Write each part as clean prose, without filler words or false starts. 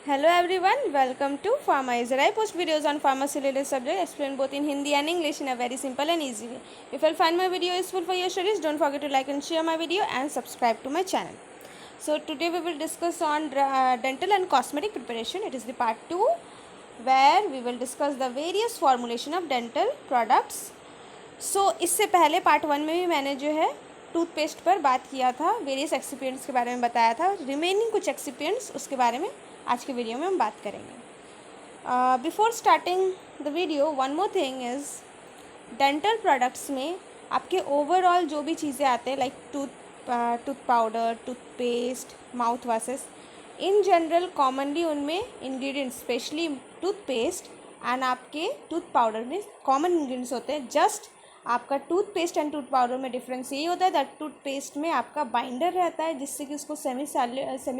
Hello everyone, welcome to Pharmizer. I post videos on pharmacy related subjects, explain both in Hindi and English in a very simple and easy way. If you find my video useful for your studies, don't forget to like and share my video and subscribe to my channel. So today we will discuss on dental and cosmetic preparation. It is the part 2 where we will discuss the various formulation of dental products. So इससे पहले part 1 में भी मैंने जो है toothpaste पर बात किया था, वेरियस एक्सिपिएंट्स के बारे में बताया था. रिमेनिंग कुछ एक्सिपिएंट्स उसके बारे में आज के वीडियो में हम बात करेंगे. Before starting the video one more thing is dental products में आपके ओवरऑल जो भी चीज़ें आते हैं like tooth powder, toothpaste, mouth washes, in general commonly उनमें इंग्रेडिएंट्स स्पेशली टूथपेस्ट एंड आपके टूथ पाउडर में कॉमन इंग्रेडिएंट्स होते हैं. जस्ट आपका टूथपेस्ट एंड टूथ पाउडर में डिफरेंस यही होता है दैट टूथपेस्ट में आपका बाइंडर रहता है जिससे कि उसको सेमी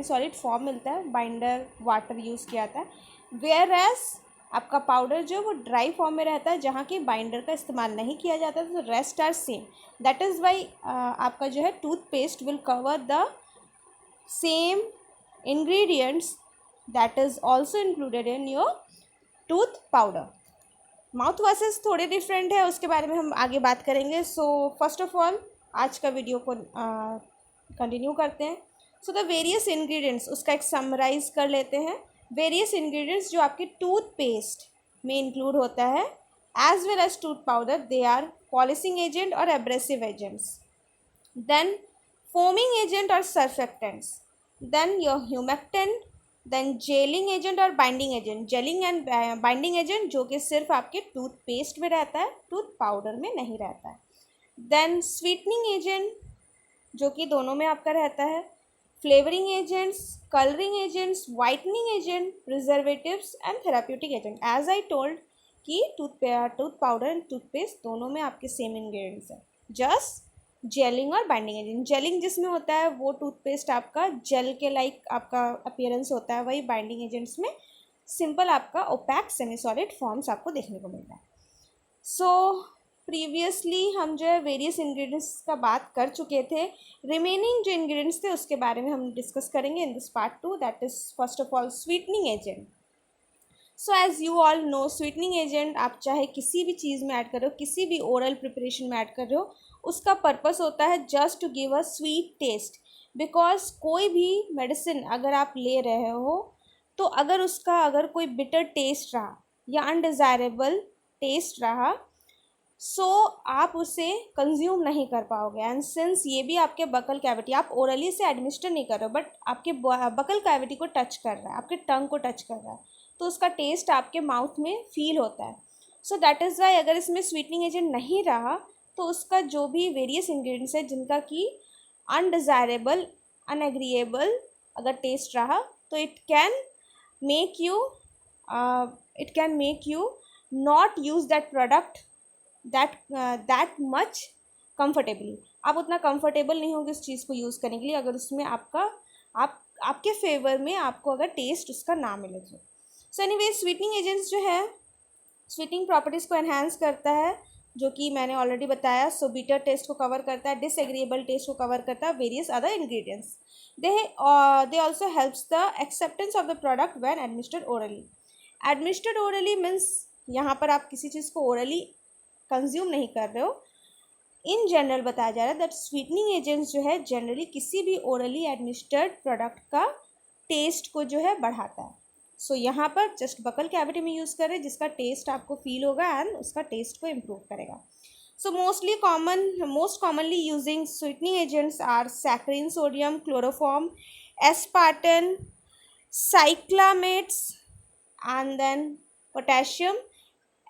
सॉलिड फॉर्म मिलता है. बाइंडर वाटर यूज़ किया जाता है. वेयर एज आपका पाउडर जो वो ड्राई फॉर्म में रहता है जहाँ की बाइंडर का इस्तेमाल नहीं किया जाता. तो rest are same. That is why आपका जो है toothpaste will cover the same ingredients that is also included in your tooth powder. Mouth washes थोड़े डिफरेंट है, उसके बारे में हम आगे बात करेंगे. सो फर्स्ट ऑफ ऑल आज का वीडियो को कंटिन्यू करते हैं. सो द वेरियस इंग्रेडिएंट्स उसका एक समराइज कर लेते हैं. वेरियस इंग्रेडिएंट्स जो आपके टूथपेस्ट में इंक्लूड होता है as well as tooth powder, they are polishing agent और abrasive agents, then foaming agent और surfactants, then your humectant, then gelling agent और binding agent. Gelling and binding agent जो कि सिर्फ आपके टूथपेस्ट में रहता है, टूथ पाउडर में नहीं रहता है. देन स्वीटनिंग एजेंट जो कि दोनों में आपका रहता है. Flavouring agents, colouring agents, whitening agent, preservatives and therapeutic agent. As I told कि टूथ पाउडर एंड टूथपेस्ट दोनों में आपके सेम इंग्रेडिएंट्स हैं. जस्ट जेलिंग और बाइंडिंग एजेंट. जेलिंग जिसमें होता है वो टूथपेस्ट आपका जेल के लाइक आपका अपीयरेंस होता है, वही बाइंडिंग एजेंट्स में सिंपल आपका ओपैक सेमी सॉलिड फॉर्म्स आपको देखने को मिलता है. सो प्रीवियसली हम जो है वेरियस इंग्रेडिएंट्स का बात कर चुके थे. रिमेनिंग जो इंग्रेडिएंट्स थे उसके बारे में हम डिस्कस करेंगे in this part 2. That is first of all sweetening agent. So as you all know sweetening agent आप चाहे किसी भी चीज़ में ऐड कर रहे हो, किसी भी ओरल प्रिपरेशन में ऐड कर रहे हो, उसका पर्पस होता है just to give a sweet taste. Because कोई भी मेडिसिन अगर आप ले रहे हो तो अगर कोई बिटर टेस्ट रहा या अनडिज़ायरेबल टेस्ट रहा सो आप उसे कंज्यूम नहीं कर पाओगे. एंड सिंस ये भी आपके बकल कैविटी, आप ओरली से एडमिनिस्टर नहीं कर रहे हो बट आपके बकल कैविटी को टच कर रहा है, आपके टंग को टच कर रहा है, तो उसका टेस्ट आपके माउथ में फील होता है. सो दैट इज़ वाई अगर इसमें स्वीटनिंग एजेंट नहीं रहा तो उसका जो भी वेरियस इंग्रेडिएंट्स है जिनका कि अनडिज़ायरेबल, अनएग्रीएबल अगर टेस्ट रहा तो it can make you not use that product that much comfortably. आप उतना कंफर्टेबल नहीं होंगे उस चीज़ को यूज़ करने के लिए अगर उसमें आपके फेवर में आपको अगर टेस्ट उसका ना मिले तो. सो एनीवे स्वीटनिंग एजेंट्स जो है स्वीटनिंग प्रॉपर्टीज़ को एनहांस करता है जो कि मैंने ऑलरेडी बताया. सो बीटर टेस्ट को कवर करता है, डिसएग्रीएबल टेस्ट को कवर करता है, various other ingredients. They also helps the acceptance of the product when administered orally. Administered orally means यहाँ पर आप किसी चीज़ को ओरली कंज्यूम नहीं कर रहे हो. इन जनरल बताया जा रहा है दैट स्वीटनिंग एजेंट्स जो है जनरली किसी भी ओरली एडमिनिस्टर्ड प्रोडक्ट का टेस्ट को जो है बढ़ाता है. सो यहाँ पर जस्ट बकल कैविटी में यूज़ करें जिसका टेस्ट आपको फील होगा एंड उसका टेस्ट को इम्प्रूव करेगा. So most commonly using sweetening agents are saccharin, sodium, chloroform, aspartame, cyclamates and then potassium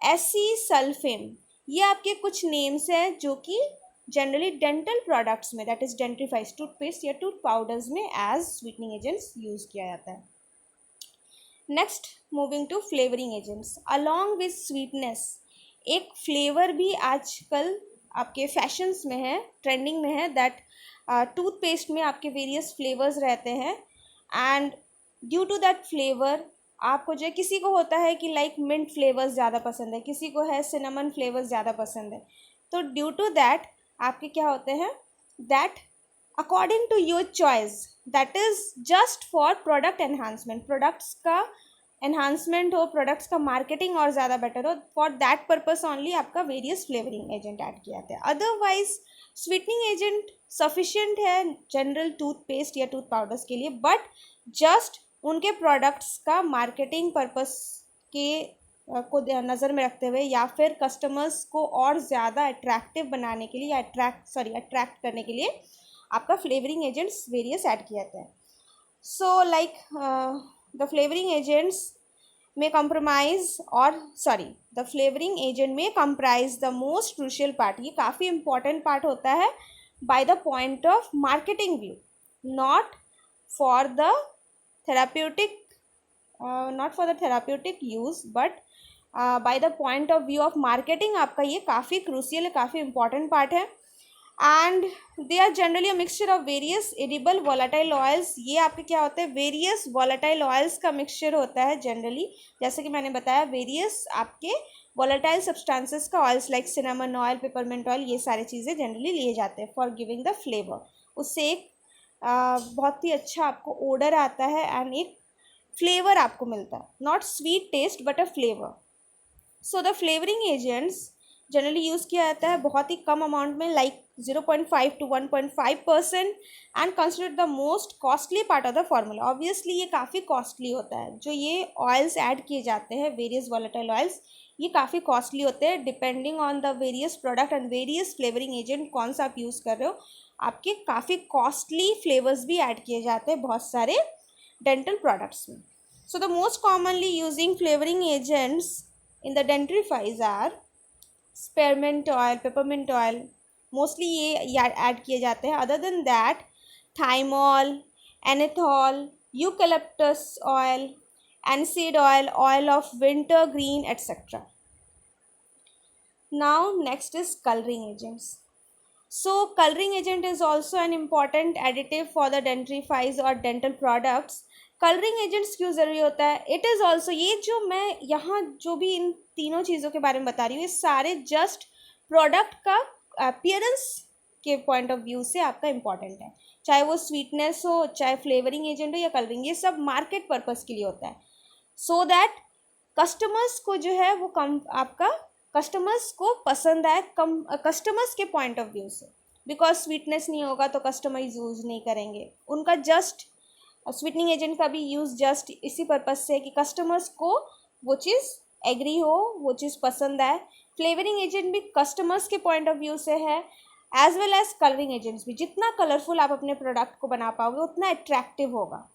acesulfame. ये आपके कुछ नेम्स हैं जो कि जनरली डेंटल प्रोडक्ट्स में दैट इज़ डेंटिफाइज टूथपेस्ट या टूथ पाउडर्स में एज स्वीटनिंग एजेंट्स यूज़ किया जाता है. Next moving to flavouring agents. Along with sweetness एक फ्लेवर भी आजकल आपके फैशंस में है, ट्रेंडिंग में है. दैट टूथपेस्ट में आपके वेरियस फ्लेवर्स रहते हैं and due to that flavour आपको जो है किसी को होता है कि लाइक मिंट फ्लेवर्स ज़्यादा पसंद है, किसी को है सिनेमन फ्लेवर्स ज़्यादा पसंद है. तो ड्यू टू दैट आपके क्या होते हैं that according to your choice, that is just for product enhancement, products का एनहांसमेंट हो, प्रोडक्ट्स का मार्केटिंग और ज़्यादा बेटर हो, फॉर दैट पर्पस ओनली आपका वेरियस फ्लेवरिंग एजेंट ऐड किया जाता है। अदरवाइज स्वीटनिंग एजेंट सफिशिएंट है जनरल टूथपेस्ट या टूथ पाउडर्स के लिए, बट जस्ट उनके प्रोडक्ट्स का मार्केटिंग पर्पस के को नज़र में रखते हुए, या फिर कस्टमर्स को और ज़्यादा अट्रैक्टिव बनाने के लिए, या अट्रैक्ट करने के लिए आपका फ्लेवरिंग एजेंट्स वेरियस ऐड किया जाता है। So like the flavouring agents may compromise or sorry the flavoring agent may comprise the most crucial part, ये काफ़ी important part होता है by the point of marketing view, not for the therapeutic not for the therapeutic use, but by the point of view of marketing आपका ये काफ़ी crucial है, काफ़ी important part है। And they are generally a mixture of various edible volatile oils, ये आपके क्या होते हैं, वेरियस वॉलेटाइल ऑयल्स का मिक्सचर होता है जनरली, जैसे कि मैंने बताया वेरियस आपके वॉलेटाइल सब्सटेंसेस का oils like cinnamon oil, peppermint oil, ये सारी चीज़ें जनरली लिए जाते हैं फॉर गिविंग द फ्लेवर। उससे एक बहुत ही अच्छा आपको ओडर आता है एंड एक फ्लेवर आपको मिलता है, not sweet taste but a flavour. So the flavouring agents generally use किया जाता है बहुत ही कम अमाउंट में, like 0.5 to 1.5%, and consider the most costly part of the formula. Obviously ये काफ़ी कॉस्टली होता है, जो ये ऑयल्स ऐड किए जाते हैं वेरियस वॉलेटाइल ऑयल्स, ये काफ़ी कॉस्टली होते हैं depending on the various product and various flavouring agent कौन सा आप यूज़ कर रहे हो, आपके काफ़ी कॉस्टली फ्लेवर्स भी ऐड किए जाते हैं बहुत सारे डेंटल प्रोडक्ट्स में। So the most commonly using flavouring agents in the dentifrices are spearmint oil, peppermint oil, mostly ये ऐड किए जाते हैं। Other than that thymol, anethole, eucalyptus oil, aniseed oil, oil of wintergreen etcetera. Now next is colouring agents. So coloring agent is also an important additive for the dentifrice और dental products. Colouring agents क्यों ज़रूरी होता है? It is also, ये जो मैं यहाँ जो भी इन तीनों चीज़ों के बारे में बता रही हूँ, ये सारे जस्ट प्रोडक्ट का अपीयरेंस के पॉइंट ऑफ व्यू से आपका इम्पॉर्टेंट है, चाहे वो स्वीटनेस हो, चाहे फ्लेवरिंग एजेंट हो या कलरिंग, ये सब मार्केट पर्पज़ के लिए होता है, सो दैट कस्टमर्स को जो है वो कम आपका कस्टमर्स को पसंद आए, कम कस्टमर्स के पॉइंट ऑफ व्यू से, बिकॉज स्वीटनेस नहीं होगा तो कस्टमर यूज़ नहीं करेंगे उनका। जस्ट स्वीटनिंग एजेंट का भी यूज़ जस्ट इसी पर्पज़ से कि कस्टमर्स को वो चीज़ एग्री हो, वो चीज़ पसंद आए। फ्लेवरिंग एजेंट भी कस्टमर्स के पॉइंट ऑफ व्यू से है, as well as colouring agents भी। जितना कलरफुल आप अपने प्रोडक्ट को बना पाओगे उतना अट्रैक्टिव होगा।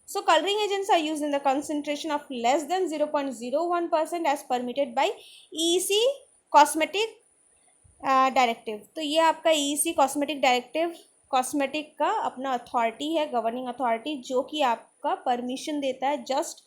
So coloring agents are used in the concentration of less than 0.01% as permitted by EEC Cosmetic Directive। तो ये आपका EEC Cosmetic Directive कॉस्मेटिक का अपना अथॉरिटी है, गवर्निंग अथॉरिटी, जो कि आपका परमिशन देता है जस्ट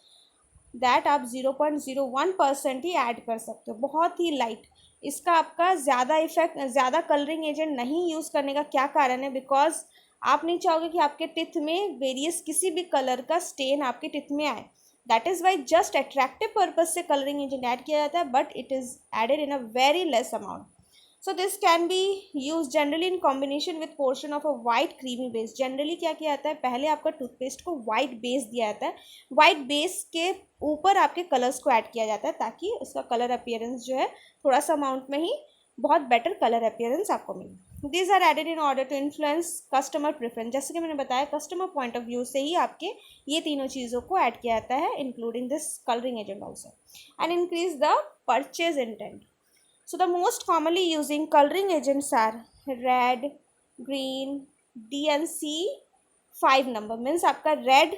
दैट आप 0.01% ही ऐड कर सकते हो, बहुत ही लाइट। इसका आपका ज़्यादा इफेक्ट, ज़्यादा कलरिंग एजेंट नहीं यूज़ करने का क्या कारण है? बिकॉज आप नहीं चाहोगे कि आपके टिथ में वेरियस किसी भी कलर का स्टेन आपके टिथ में आए। That is why just attractive purpose से कलरिंग एजेंट ऐड किया जाता है, but it is added in a very less amount. So this can be use generally in combination with portion of a white creamy base. Generally क्या किया जाता है, पहले आपका टूथपेस्ट को वाइट बेस दिया जाता है, वाइट बेस के ऊपर आपके कलर्स को ऐड किया जाता है ताकि उसका कलर अपीयरेंस जो है थोड़ा सा अमाउंट में ही बहुत बेटर कलर अपीयरेंस आपको मिले। These are added in order to influence customer preference. जैसे कि मैंने बताया, कस्टमर पॉइंट ऑफ व्यू से ही आपके ये तीनों चीज़ों को ऐड किया जाता है, including this colouring agent also, and increase the purchase intent. So the most commonly using coloring agents are red, green, DNC 5 number, means आपका red,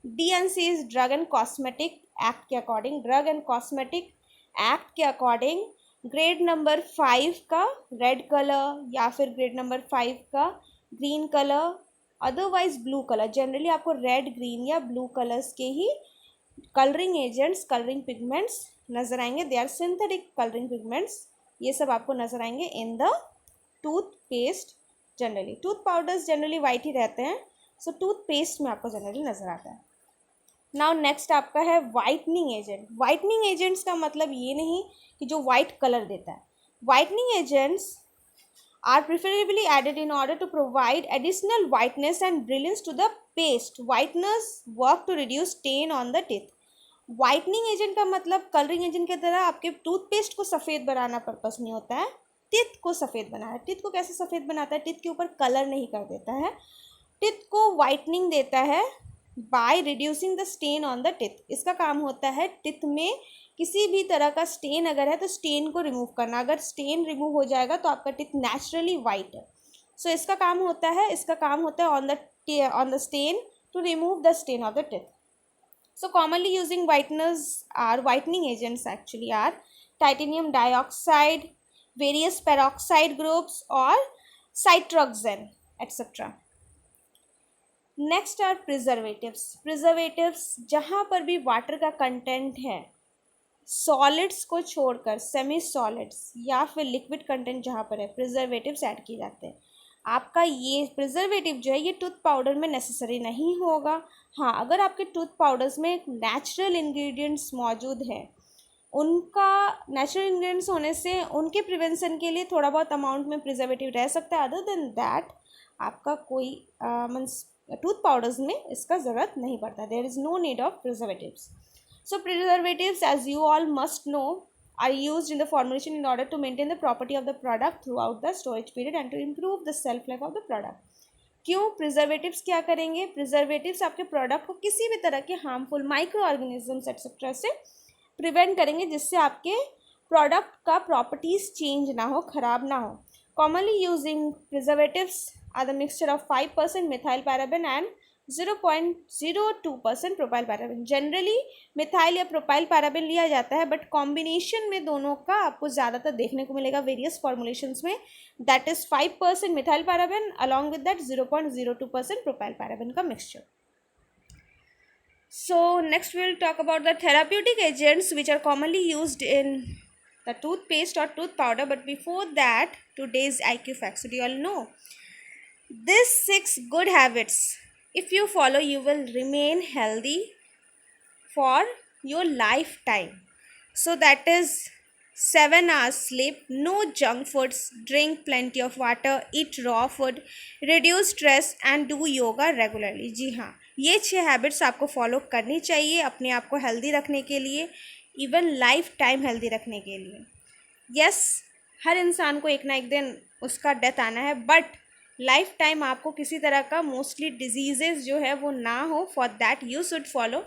DNC is Drug and Cosmetic Act के according, drug and cosmetic act के according grade number 5 का red colour या फिर grade number 5 का green colour, otherwise blue colour. Generally आपको red, green या blue colours के ही कलरिंग एजेंट्स, कलरिंग पिगमेंट्स नजर आएंगे। They are synthetic colouring pigments, ये सब आपको नजर आएंगे in the toothpaste. Generally tooth powders generally white ही रहते हैं, सो टूथपेस्ट में आपको जनरली नजर आता है। नाउ नेक्स्ट आपका है वाइटनिंग एजेंट। वाइटनिंग एजेंट्स का मतलब ये नहीं कि जो वाइट कलर देता है। Whitening agents are preferably added in order to provide additional whiteness and brilliance to the paste. Whiteners work to reduce stain on the teeth. Whitening agent का मतलब कलरिंग एजेंट की तरह आपके टूथपेस्ट को सफ़ेद बनाना purpose नहीं होता है, टिथ को सफ़ेद बनाना है। टिथ को कैसे सफ़ेद बनाता है? टिथ के ऊपर कलर नहीं कर देता है, टिथ को वाइटनिंग देता है by reducing the stain on the teeth. इसका काम होता है टिथ में किसी भी तरह का स्टेन अगर है तो स्टेन को रिमूव करना। अगर स्टेन रिमूव हो जाएगा तो आपका टिथ नेचुरली वाइट है। सो इसका काम होता है on the stain to remove the stain of the teeth. So commonly using whiteners are whitening agents actually are titanium dioxide, various peroxide groups or citroxane etc. Next are preservatives. Preservatives जहाँ पर भी water का content है, solids को छोड़कर semi solids या फिर liquid content जहाँ पर है, प्रिजर्वेटिव्स ऐड किए जाते हैं। आपका ये प्रिजर्वेटिव जो है ये टूथ पाउडर में नेसेसरी नहीं होगा। हाँ, अगर आपके टूथ पाउडर्स में नेचुरल इंग्रेडिएंट्स मौजूद है, उनका नेचुरल इंग्रेडिएंट्स होने से उनके प्रिवेंशन के लिए थोड़ा बहुत अमाउंट में प्रिजर्वेटिव रह सकता है। अदर देन दैट आपका कोई मीन्स टूथ पाउडर्स में इसका ज़रूरत नहीं पड़ता। There is no need of preservatives. So preservatives, as you all must know, are used in the formulation in order to maintain the property of the product throughout the storage period and to improve the shelf life of the product. क्यों preservatives क्या करेंगे? Preservatives आपके product को किसी भी तरह के harmful micro organisms etcetera से प्रिवेंट करेंगे, जिससे आपके प्रोडक्ट का प्रॉपर्टीज चेंज ना हो, ख़राब ना हो. Commonly using preservatives are the mixture of 5% methyl paraben and 0.02% propyl paraben. Generally methyl या प्रोपाइल पैराबेन लिया जाता है, बट कॉम्बिनेशन में दोनों का आपको ज़्यादातर देखने को मिलेगा वेरियस फॉर्मुलेशंस में. That is 5% methyl paraben along with that 0.02% propyl paraben का mixture. So next we will talk about the therapeutic agents which are commonly used in the toothpaste or tooth powder. But before that, today's IQ facts. So do you all know these 6 good habits? If you follow, you will remain healthy for your lifetime. So that is 7 hours sleep, no junk foods, drink plenty of water, eat raw food, reduce stress and do yoga regularly. जी हाँ, ये 6 habits आपको follow करनी चाहिए अपने आप को healthy रखने के लिए, इवन लाइफ टाइम हेल्दी रखने के लिए. यस, हर इंसान को एक ना एक दिन उसका डेथ आना है, बट लाइफ टाइम आपको किसी तरह का मोस्टली डिजीज़ेज़ जो है वो ना हो. For that you should follow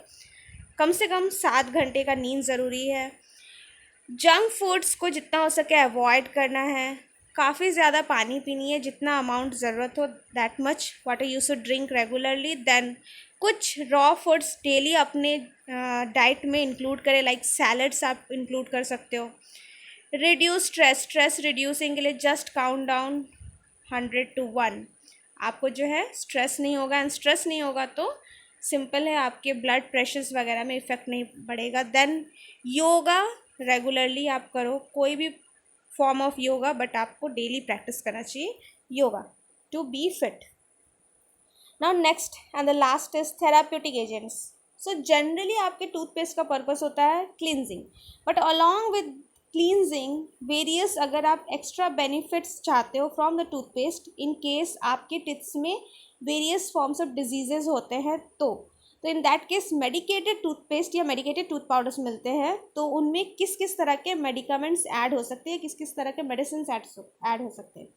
कम से कम 7 घंटे का नींद ज़रूरी है. जंक फूड्स को जितना हो सके अवॉइड करना है. काफ़ी ज़्यादा पानी पीनी है, जितना अमाउंट ज़रूरत हो that much water you should drink regularly. Then कुछ रॉ फूड्स डेली अपने डाइट में इंक्लूड करें, लाइक सैलड्स आप इंक्लूड कर सकते हो. रिड्यूस स्ट्रेस रिड्यूसिंग के लिए जस्ट काउंट डाउन 100 to 1. आपको जो है स्ट्रेस नहीं होगा, एंड स्ट्रेस नहीं होगा तो सिंपल है, आपके ब्लड प्रेशर्स वगैरह में इफ़ेक्ट नहीं पड़ेगा. देन योगा रेगुलरली आप करो, कोई भी फॉर्म ऑफ योगा, बट आपको डेली प्रैक्टिस करना चाहिए yoga to be fit. Now next and the last is therapeutic agents. So generally आपके टूथपेस्ट का पर्पस होता है cleansing, but along with cleansing various अगर आप एक्स्ट्रा बेनिफिट्स चाहते हो from the toothpaste, in case आपके टिथ्स में वेरियस फॉर्म्स ऑफ डिजीजेज होते हैं, तो in that case medicated toothpaste या मेडिकेटेड टूथ पाउडर्स मिलते हैं. तो उनमें किस किस तरह के मेडिकामेंट्स ऐड हो सकते हैं, किस किस तरह के मेडिसिन ऐड हो सकते हैं.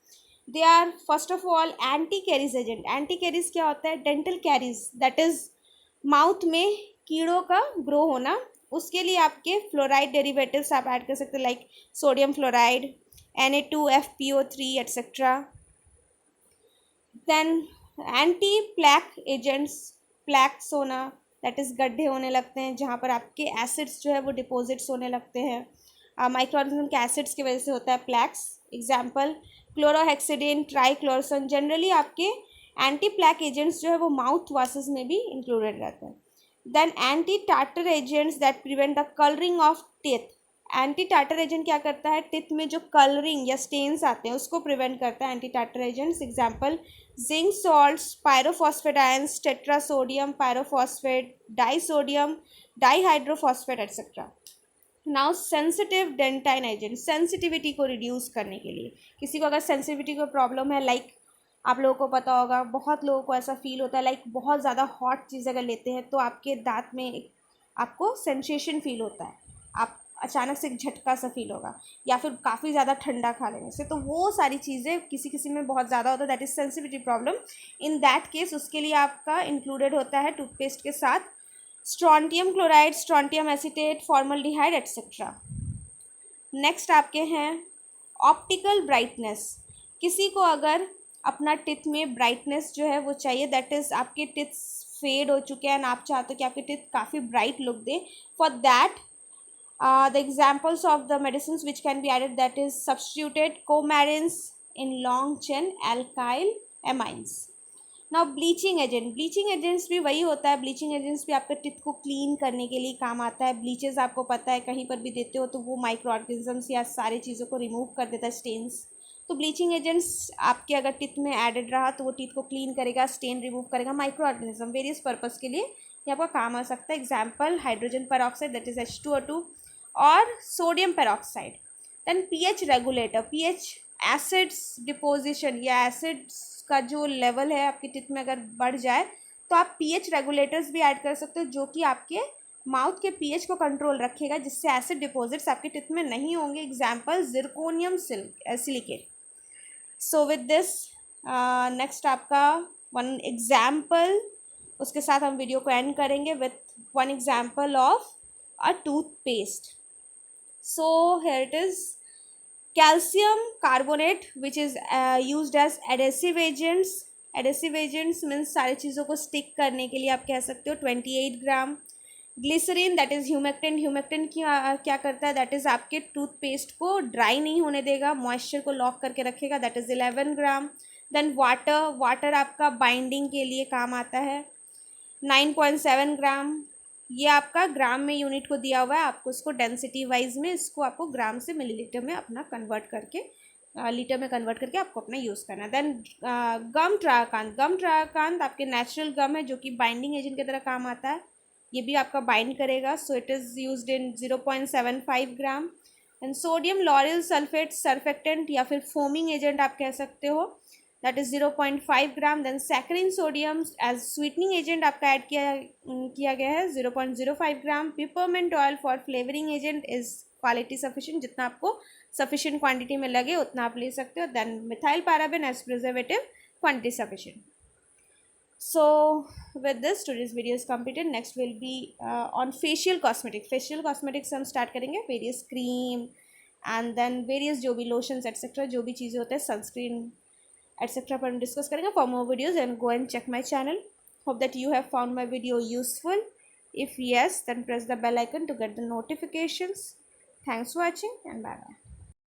They are first of all anti caries agent. Anti caries क्या होता है? Dental caries, that is mouth में कीड़ों का ग्रो होना. उसके लिए आपके फ्लोराइड डेरिवेटिव्स आप ऐड कर सकते हैं, like sodium fluoride, Na2FPO3 etcetera. Then anti plaque agents, plaques होना, दैट इज़ गड्ढे होने लगते हैं जहाँ पर आपके एसिड्स जो है वो डिपॉजिट्स होने लगते हैं. माइक्रो ऑर्गेनिज्म के एसिड्स की वजह से होता है प्लैक्स. एग्जाम्पल क्लोरोहेक्सिडिन, ट्राईक्लोरोसन. जनरली आपके एंटी प्लैक एजेंट्स जो है वो माउथ वाशेस में भी इंक्लूडेड रहते हैं. Then anti tartar agents that prevent the colouring of teeth. Anti tartar agent क्या करता है? टिथ में जो कलरिंग या स्टेन्स आते हैं उसको प्रिवेंट करता है anti tartar agents. Example zinc salts, pyrophosphate ions, tetrasodium pyrophosphate, disodium dihydrophosphate etcetera. Now sensitive dentine agent, sensitivity को रिड्यूस करने के लिए, किसी को अगर सेंसिटिविटी को प्रॉब्लम है, लाइक आप लोगों को पता होगा, बहुत लोगों को ऐसा फील होता है लाइक बहुत ज़्यादा हॉट चीज़ अगर लेते हैं तो आपके दांत में आपको सेंसेशन फील होता है, आप अचानक से एक झटका सा फील होगा, या फिर काफ़ी ज़्यादा ठंडा खा लेने से, तो वो सारी चीज़ें किसी किसी में बहुत ज़्यादा होता है, that is sensitivity problem. In that case उसके लिए आपका इंक्लूडेड होता है टूथपेस्ट के साथ strontium chloride, strontium acetate, formaldehyde etcetera. Next आपके हैं ऑप्टिकल ब्राइटनेस। किसी को अगर अपना टिथ में ब्राइटनेस जो है वो चाहिए, दैट इज़ आपके टिथ फेड हो चुके हैं एंड आप चाहते हो कि आपके टिथ काफ़ी bright look they, for that the examples of the medicines which can be added, that is substituted coumarins in long chain alkyl amines. Now bleaching agent, bleaching agents भी वही होता है, ब्लीचिंग एजेंट्स भी आपके teeth को clean करने के लिए काम आता है। ब्लीचेस आपको पता है कहीं पर भी देते हो तो वो माइक्रो ऑर्गेनिजम्स या सारी चीज़ों को रिमूव कर देता है, स्टेन्स। तो ब्लीचिंग एजेंट्स आपके अगर टिथ में एडेड रहा तो वो टिथ को क्लीन करेगा, स्टेन रिमूव करेगा, माइक्रो ऑर्गेनिज्म वेरियस पर्पज़ के लिए ये आपका काम आ सकता है। Example hydrogen peroxide, that is H2O2, और sodium peroxide. Then pH regulator, pH acids deposition या एसिड्स का जो लेवल है आपके टिथ में अगर बढ़ जाए तो आप पीएच रेगुलेटर्स भी ऐड कर सकते हो, जो कि आपके माउथ के पीएच को कंट्रोल रखेगा, जिससे एसिड डिपॉजिट्स आपके टिथ में नहीं होंगे। Example zirconium silicate. So with this next आपका वन एग्जाम्पल, उसके साथ हम वीडियो को एंड करेंगे with one example of a toothpaste. So here it is calcium carbonate which is used as adhesive agents. adhesive agents means सारी चीज़ों को stick करने के लिए आप कह सकते हो 28 gram. Glycerine that is humectant, humectant क्या करता है, दैट इज़ आपके टूथपेस्ट को ड्राई नहीं होने देगा, मॉइस्चर को लॉक करके रखेगा, that is 11 gram. Then water, water आपका बाइंडिंग के लिए काम आता है, 9.7 ग्राम। ये आपका ग्राम में यूनिट को दिया हुआ है, आपको इसको डेंसिटी वाइज में इसको आपको ग्राम से मिलीलीटर में अपना कन्वर्ट करके लीटर में कन्वर्ट करके आपको अपना यूज़ करना है। देन गम ट्राकांत, गम ट्राकांत आपके नेचुरल गम है जो कि बाइंडिंग एजेंट की तरह काम आता है, ये भी आपका बाइंड करेगा। So it is used in 0.75 gram. And sodium lauryl sulphate surfactant या फिर फोमिंग एजेंट आप कह सकते हो, that is 0.5 gram. Then saccharin sodium as sweetening agent आपका ऐड किया गया है 0.05 gram. Peppermint oil for flavouring agent is quality sufficient, जितना आपको सफिशिएंट क्वांटिटी में लगे उतना आप ले सकते हो। Then methyl paraben as preservative, quantity sufficient. So with this today's video is completed. Next will be on facial cosmetics. Facial cosmetics हम start करेंगे, various cream and then various जो भी lotions etc. जो भी चीज़ें होते हैं, sunscreen etc. पर हम discuss करेंगे। For more videos and go and check my channel. Hope that you have found my video useful. If yes, then press the bell icon to get the notifications. Thanks for watching and bye bye.